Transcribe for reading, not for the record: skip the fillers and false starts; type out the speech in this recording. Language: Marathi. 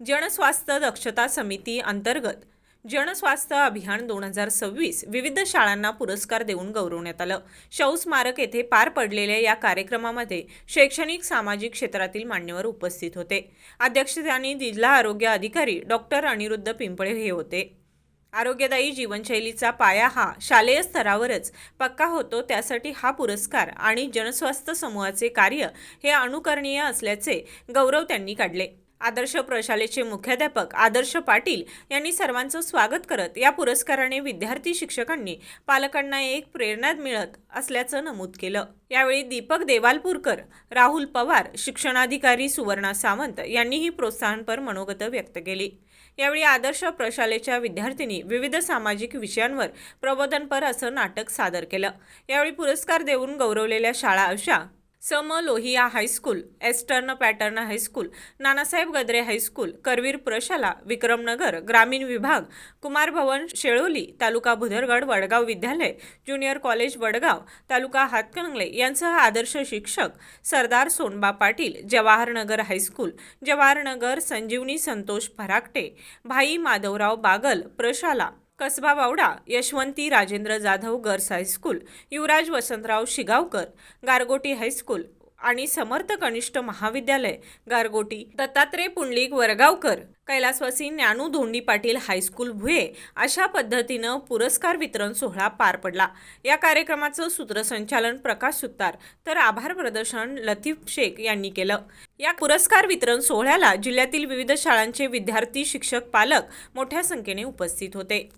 जनस्वास्थ्य दक्षता समिती अंतर्गत जनस्वास्थ्य अभियान 2026 विविध शाळांना पुरस्कार देऊन गौरवण्यात आलं। शाहू स्मारक येथे पार पडलेल्या या कार्यक्रमामध्ये शैक्षणिक सामाजिक क्षेत्रातील मान्यवर उपस्थित होते। अध्यक्षस्थानी जिल्हा आरोग्य अधिकारी डॉक्टर अनिरुद्ध पिंपळे हे होते। आरोग्यदायी जीवनशैलीचा पाया हा शालेय स्तरावरच पक्का होतो, त्यासाठी हा पुरस्कार आणि जनस्वास्थ्य समूहाचे कार्य हे अनुकरणीय असल्याचे गौरव त्यांनी काढले। आदर्श प्रशालेचे मुख्याध्यापक आदर्श पाटील यांनी सर्वांचं स्वागत करत या पुरस्काराने विद्यार्थी शिक्षकांनी पालकांना एक प्रेरणा मिळत असल्याचं नमूद केलं। यावेळी दीपक देवालपूरकर, राहुल पवार, शिक्षणाधिकारी सुवर्णा सावंत यांनीही प्रोत्साहनपर मनोगत व्यक्त केली। यावेळी आदर्श प्रशालेच्या विद्यार्थिनी विविध सामाजिक विषयांवर प्रबोधनपर असं नाटक सादर केलं। यावेळी पुरस्कार देऊन गौरवलेल्या शाळा अशा सम Lohia high school, eastern pattern high school, Nanasaheb Gadre high school, Karveer प्रशाला, विक्रमनगर ग्रामीण विभाग, कुमार भवन शेळोली, तालुका भुदरगड, वडगाव विद्यालय, ज्युनियर कॉलेज वडगाव, तालुका हातकणंगले यांसह आदर्श शिक्षक सरदार सोनबा पाटील, जवाहरनगर हायस्कूल, जवाहरनगर, संजीवनी संतोष फराकटे, भाई माधवराव बागल प्रशाला, कसबा बावडा, यशवंती राजेंद्र जाधव गर्ल्स हायस्कूल, युवराज वसंतराव शिगावकर गारगोटी हायस्कूल आणि समर्थ कनिष्ठ महाविद्यालय गारगोटी, दत्तात्रय पुंडलिक वरगावकर, कैलासवासी ज्ञानू धोंडी पाटील हायस्कूल भुये अशा पद्धतीनं पुरस्कार वितरण सोहळा पार पडला। या कार्यक्रमाचं सूत्रसंचालन प्रकाश सुतार तर आभार प्रदर्शन लतीफ शेख यांनी केलं। या पुरस्कार वितरण सोहळ्याला जिल्ह्यातील विविध शाळांचे विद्यार्थी, शिक्षक, पालक मोठ्या संख्येने उपस्थित होते।